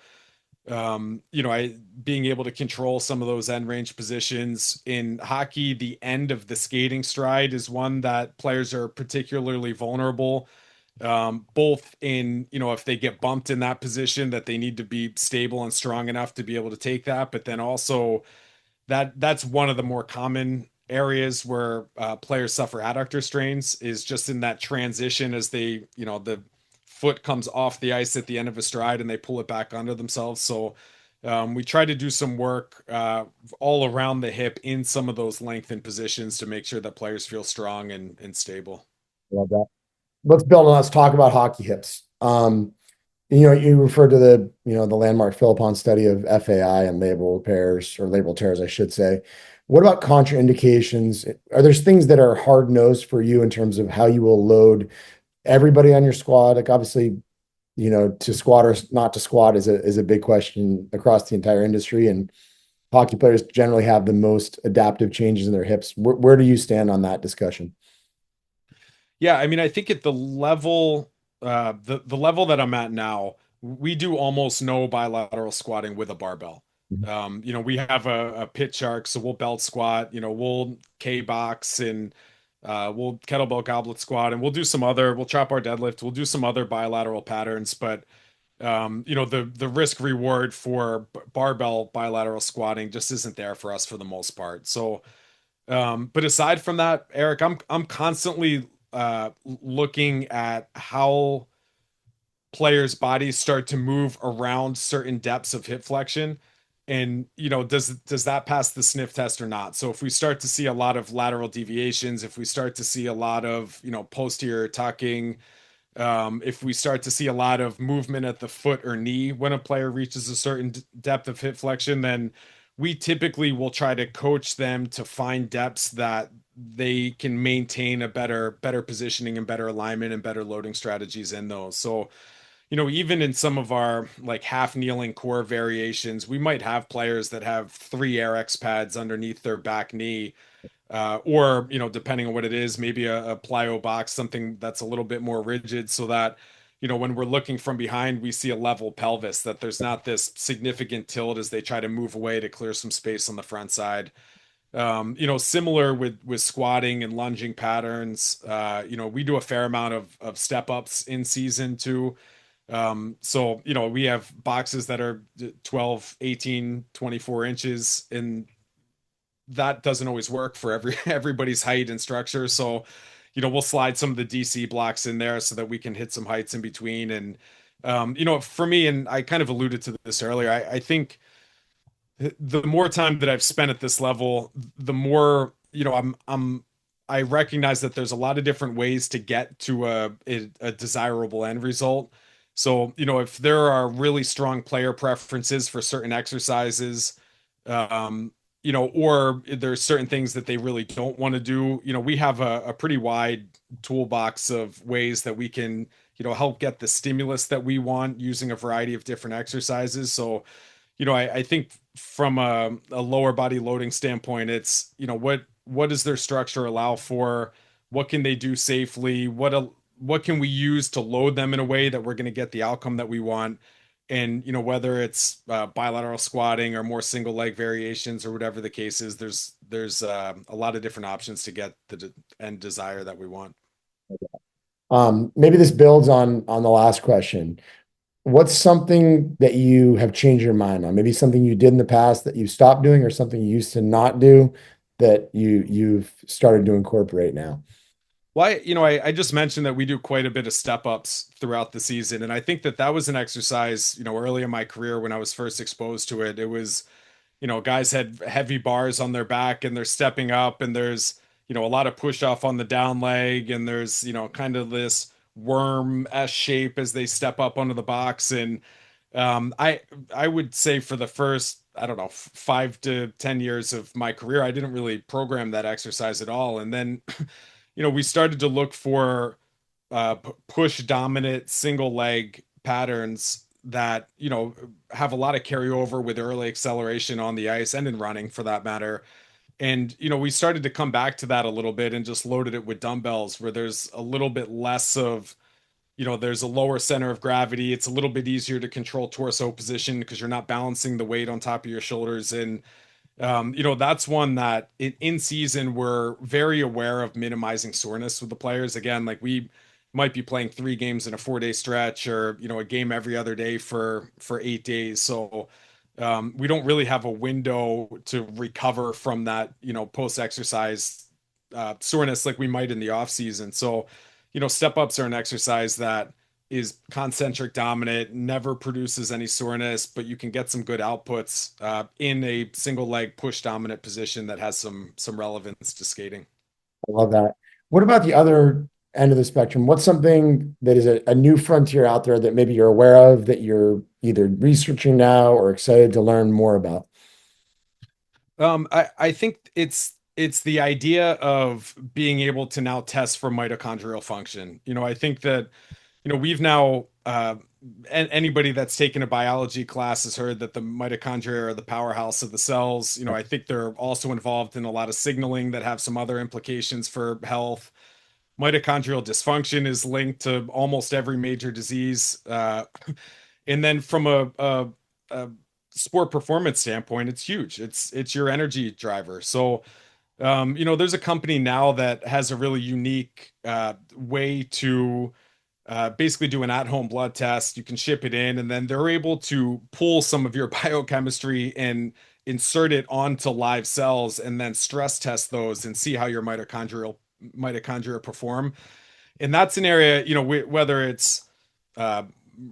I being able to control some of those end range positions in hockey, the end of the skating stride is one that players are particularly vulnerable. Both in, if they get bumped in that position, that they need to be stable and strong enough to be able to take that, but then also that's one of the more common areas where players suffer adductor strains is just in that transition as they, the foot comes off the ice at the end of a stride and they pull it back under themselves. So we try to do some work all around the hip in some of those lengthened positions to make sure that players feel strong and stable. Love that. Let's build on. Let's talk about hockey hips. You referred to the landmark Philippon study of FAI and labral repairs or labral tears, I should say. What about contraindications? Are there things that are hard nosed for you in terms of how you will load everybody on your squad? Like obviously, to squat or not to squat is a big question across the entire industry, and hockey players generally have the most adaptive changes in their hips. Where do you stand on that discussion? Yeah, I mean, I think at the level that I'm at now, we do almost no bilateral squatting with a barbell. We have a pit shark, so we'll belt squat, we'll K box and we'll kettlebell goblet squat, and we'll chop our deadlift, we'll do some other bilateral patterns, but the risk reward for barbell bilateral squatting just isn't there for us for the most part. So but aside from that, Eric, I'm constantly looking at how players' bodies start to move around certain depths of hip flexion, and does that pass the sniff test or not? So if we start to see a lot of lateral deviations, if we start to see a lot of posterior tucking, if we start to see a lot of movement at the foot or knee when a player reaches a certain depth of hip flexion, then we typically will try to coach them to find depths that they can maintain a better positioning and better alignment and better loading strategies in those. So, even in some of our like half kneeling core variations, we might have players that have three RX pads underneath their back knee, or depending on what it is, maybe a plyo box, something that's a little bit more rigid, so that when we're looking from behind, we see a level pelvis, that there's not this significant tilt as they try to move away to clear some space on the front side. Similar with squatting and lunging patterns. We do a fair amount of step ups in season too. So we have boxes that are 12, 18, 24 inches, and that doesn't always work for everybody's height and structure. So, we'll slide some of the DC blocks in there so that we can hit some heights in between. And for me, and I kind of alluded to this earlier, I think the more time that I've spent at this level, the more, I recognize that there's a lot of different ways to get to a desirable end result. So, if there are really strong player preferences for certain exercises, or there's certain things that they really don't want to do, we have a pretty wide toolbox of ways that we can, help get the stimulus that we want using a variety of different exercises. So, I think from a lower body loading standpoint, it's, what does their structure allow for? What can they do safely? What can we use to load them in a way that we're going to get the outcome that we want? And whether it's bilateral squatting or more single leg variations or whatever the case is, there's a lot of different options to get the end desire that we want. Maybe this builds on the last question. What's something that you have changed your mind on? Maybe something you did in the past that you stopped doing, or something you used to not do that you've started to incorporate now? Well, I just mentioned that we do quite a bit of step ups throughout the season, and I think that that was an exercise, early in my career when I was first exposed to it. It was, guys had heavy bars on their back and they're stepping up, and there's, a lot of push off on the down leg, and there's, kind of this worm S shape as they step up onto the box. And I would say for the first, I don't know, 5 to 10 years of my career, I didn't really program that exercise at all. And then, we started to look for push dominant single leg patterns that have a lot of carryover with early acceleration on the ice and in running for that matter. And we started to come back to that a little bit and just loaded it with dumbbells where there's a little bit less of there's a lower center of gravity. It's a little bit easier to control torso position because you're not balancing the weight on top of your shoulders. And that's one that in season we're very aware of minimizing soreness with the players. Again, like we might be playing 3 games in a 4-day stretch, or a game every other day for 8 days. So we don't really have a window to recover from that, post exercise soreness like we might in the off season. So, step ups are an exercise that is concentric dominant, never produces any soreness, but you can get some good outputs in a single leg push dominant position that has some relevance to skating. I love that. What about the other end of the spectrum? What's something that is a new frontier out there that maybe you're aware of that you're either researching now or excited to learn more about? I think it's the idea of being able to now test for mitochondrial function. I think that we've now anybody that's taken a biology class has heard that the mitochondria are the powerhouse of the cells. I think they're also involved in a lot of signaling that have some other implications for health. Mitochondrial dysfunction is linked to almost every major disease. And then from a sport performance standpoint, it's huge. It's your energy driver. So there's a company now that has a really unique way to basically do an at-home blood test. You can ship it in, and then they're able to pull some of your biochemistry and insert it onto live cells, and then stress test those and see how your mitochondria perform. And that's an area, whether it's uh,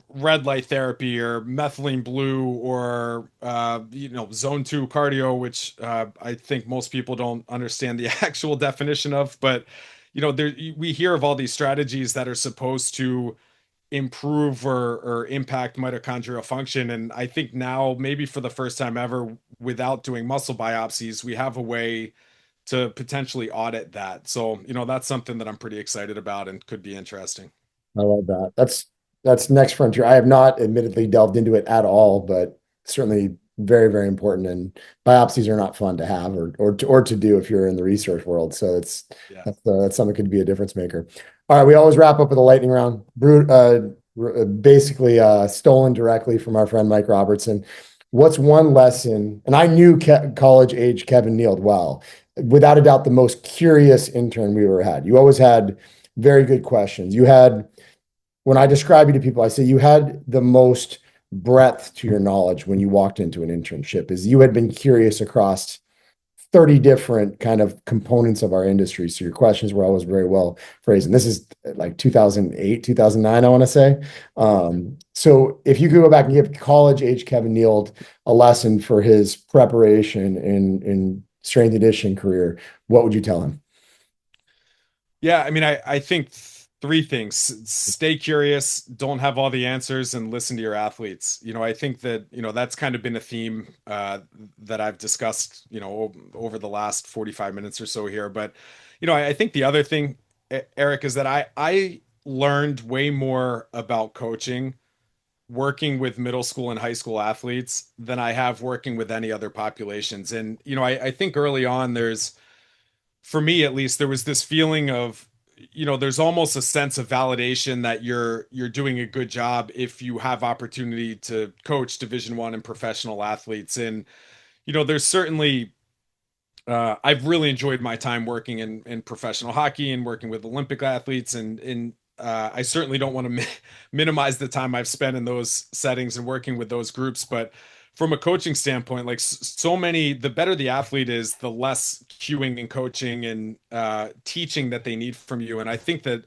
red light therapy or methylene blue or zone 2 cardio, which I think most people don't understand the actual definition of. But there we hear of all these strategies that are supposed to improve or impact mitochondrial function. And I think now, maybe for the first time ever, without doing muscle biopsies, we have a way to potentially audit that. So that's something that I'm pretty excited about and could be interesting. I love that. That's next frontier. I have not admittedly delved into it at all, but certainly very, very important. And biopsies are not fun to have or to do if you're in the research world. So Yeah. that's something that could be a difference maker. All right, we always wrap up with a lightning round. Basically stolen directly from our friend Mike Robertson. What's one lesson? And I knew college age Kevin Neeld well, without a doubt, the most curious intern we ever had. You always had very good questions. When I describe you to people, I say you had the most breadth to your knowledge when you walked into an internship, is you had been curious across 30 different kind of components of our industry. So your questions were always very well phrased. And this is like 2008, 2009, I want to say. So if you could go back and give college age Kevin Neeld a lesson for his preparation in strength and conditioning career, what would you tell him? Yeah, I mean, I think three things. Stay curious, don't have all the answers, and listen to your athletes. I think that, that's kind of been a theme that I've discussed, over the last 45 minutes or so here. But, I think the other thing, Eric, is that I learned way more about coaching working with middle school and high school athletes than I have working with any other populations. And, I think early on there's for me at least, there was this feeling of, there's almost a sense of validation that you're doing a good job if you have opportunity to coach Division I and professional athletes. And there's certainly I've really enjoyed my time working in professional hockey and working with Olympic athletes, and I certainly don't want to minimize the time I've spent in those settings and working with those groups. But from a coaching standpoint, like so many, the better the athlete is, the less cueing and coaching and teaching that they need from you. And I think that,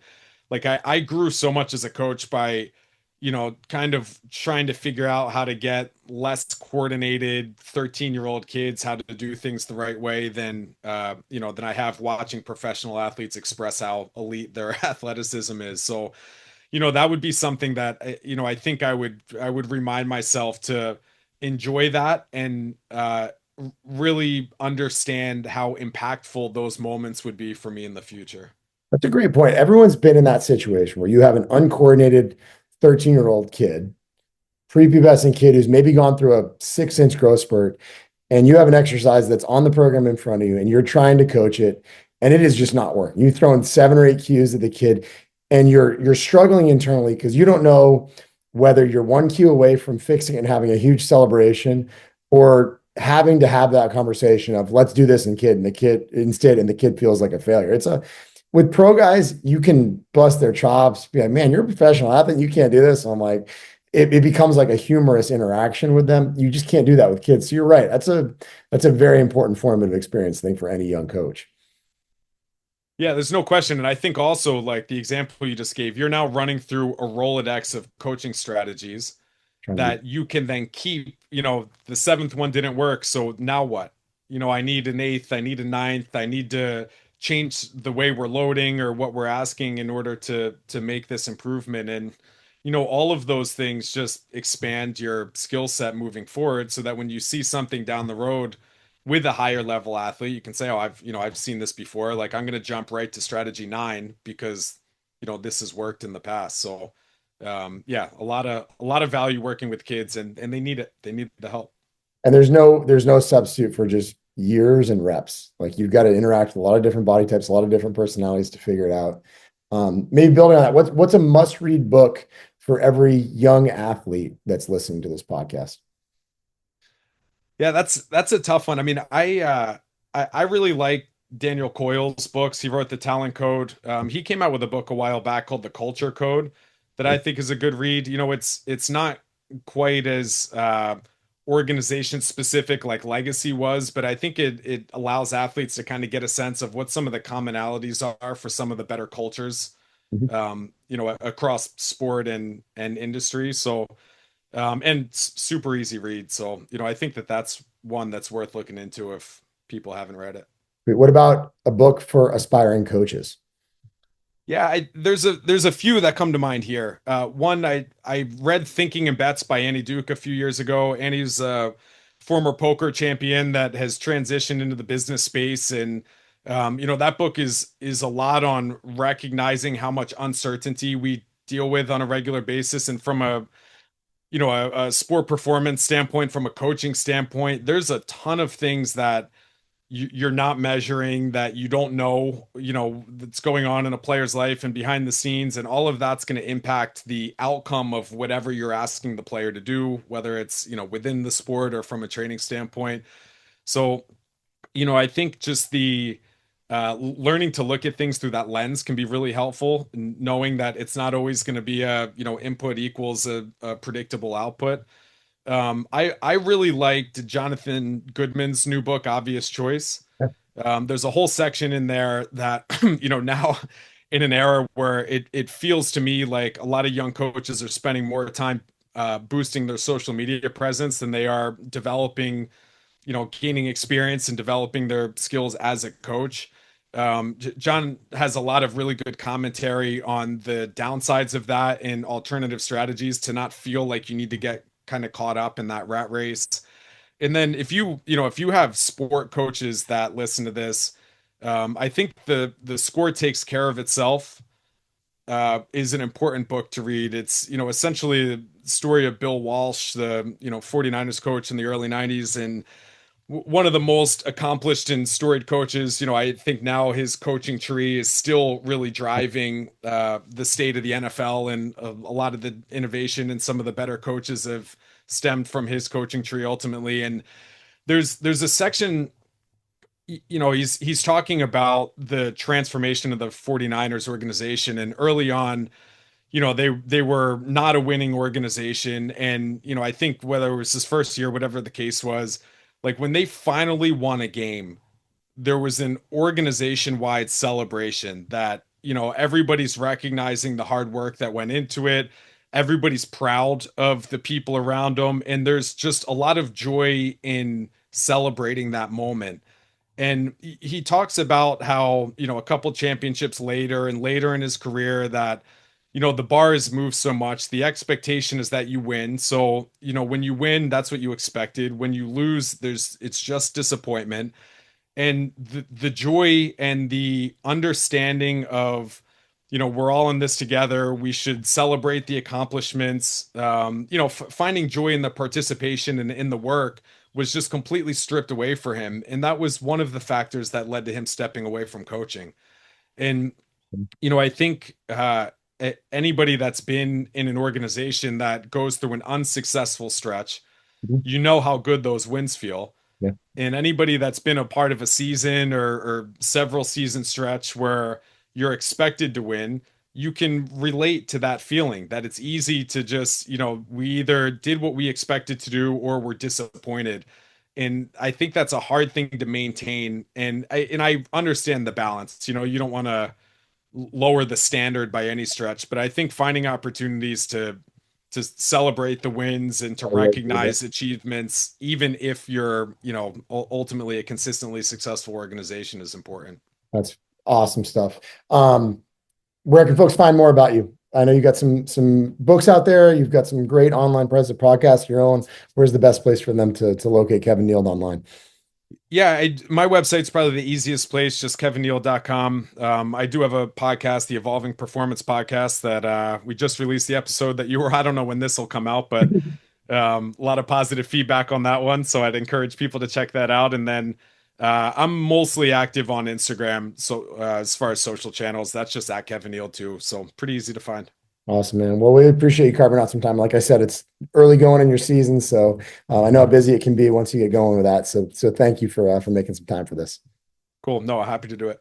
like, I grew so much as a coach by kind of trying to figure out how to get less coordinated 13-year-old kids how to do things the right way than I have watching professional athletes express how elite their athleticism is. So, that would be something that I think I would remind myself to enjoy that and really understand how impactful those moments would be for me in the future. That's a great point. Everyone's been in that situation where you have an uncoordinated 13-year-old kid, prepubescent kid who's maybe gone through a 6-inch growth spurt, and you have an exercise that's on the program in front of you, and you're trying to coach it, and it is just not working. You've thrown 7 or 8 cues at the kid, and you're struggling internally because you don't know whether you're one cue away from fixing it and having a huge celebration, or having to have that conversation of let's do this and the kid instead, and the kid feels like a failure. It's a With pro guys, you can bust their chops, be like, man, you're a professional athlete, you can't do this. And I'm like, it becomes like a humorous interaction with them. You just can't do that with kids. So you're right. That's a very important formative experience, I think, for any young coach. Yeah, there's no question. And I think also, like the example you just gave, you're now running through a Rolodex of coaching strategies Trying to be, that you can then keep. The seventh one didn't work. So now what? I need an eighth, I need a ninth, I need to change the way we're loading or what we're asking in order to make this improvement. And all of those things just expand your skill set moving forward so that when you see something down the road with a higher level athlete, you can say, oh, I've seen this before. Like I'm going to jump right to strategy 9 because this has worked in the past. So yeah, a lot of value working with kids, and they need it. They need the help. and there's no substitute for just years and reps. Like you've got to interact with a lot of different body types, a lot of different personalities to figure it out. Maybe building on that, what's a must-read book for every young athlete that's listening to this podcast? Yeah, that's a tough one. I mean, I really like Daniel Coyle's books. He wrote The Talent Code. He came out with a book a while back called The Culture Code that I think is a good read. It's not quite as organization specific like Legacy was, but I think it allows athletes to kind of get a sense of what some of the commonalities are for some of the better cultures, Mhm. across sport and industry. So and super easy read. So, I think that that's one that's worth looking into if people haven't read it. Wait, what about a book for aspiring coaches? Yeah, there's a few that come to mind here. One I read Thinking in Bets by Annie Duke a few years ago. Annie's a former poker champion that has transitioned into the business space, and that book is a lot on recognizing how much uncertainty we deal with on a regular basis, and from a sport performance standpoint, from a coaching standpoint, there's a ton of things that you're not measuring, that you don't know, that's going on in a player's life and behind the scenes, and all of that's going to impact the outcome of whatever you're asking the player to do, whether it's within the sport or from a training standpoint. So, I think just the learning to look at things through that lens can be really helpful, knowing that it's not always going to be a input equals a predictable output. I really liked Jonathan Goodman's new book, Obvious Choice. There's a whole section in there that now in an era where it feels to me like a lot of young coaches are spending more time boosting their social media presence than they are developing, gaining experience and developing their skills as a coach. John has a lot of really good commentary on the downsides of that and alternative strategies to not feel like you need to get kind of caught up in that rat race. And then if you have sport coaches that listen to this, I think the Score Takes Care of Itself is an important book to read. It's essentially the story of Bill Walsh, the 49ers coach in the early 90s, and one of the most accomplished and storied coaches. I think now his coaching tree is still really driving the state of the NFL, and a lot of the innovation and some of the better coaches have stemmed from his coaching tree ultimately. And there's a section, he's talking about the transformation of the 49ers organization, and early on, they were not a winning organization. And I think whether it was his first year, whatever the case was, like when they finally won a game, there was an organization-wide celebration that everybody's recognizing the hard work that went into it. Everybody's proud of the people around them, and there's just a lot of joy in celebrating that moment. And he talks about how a couple championships later and later in his career that the bar has moved so much. The expectation is that you win. So when you win, that's what you expected. When you lose, it's just disappointment. And the joy and the understanding of we're all in this together, we should celebrate the accomplishments. Finding joy in the participation and in the work was just completely stripped away for him, and that was one of the factors that led to him stepping away from coaching. And I think anybody that's been in an organization that goes through an unsuccessful stretch, Mhm. how good those wins feel. Yeah. And anybody that's been a part of a season or several season stretch where you're expected to win, you can relate to that feeling that it's easy to just, we either did what we expected to do or we're disappointed. And I think that's a hard thing to maintain. And I understand the balance. You don't want to lower the standard by any stretch, but I think finding opportunities to celebrate the wins and to I really agree with recognize achievements, even if you're, ultimately a consistently successful organization, is important. That's awesome stuff. Where can folks find more about you? I know you got some books out there. You've got some great online presence, podcasts, your own. Where's the best place for them to locate Kevin Neeld online? Yeah, my website's probably the easiest place, just kevinneal.com. I do have a podcast, the Evolving Performance Podcast, that we just released the episode that you were, I don't know when this will come out, but a lot of positive feedback on that one. So I'd encourage people to check that out. And then I'm mostly active on Instagram. So as far as social channels, that's just at Kevin Neal too. So pretty easy to find. Awesome, man. Well, we appreciate you carving out some time. Like I said, it's early going in your season, so I know how busy it can be once you get going with that. So thank you for making some time for this. Cool. No, happy to do it.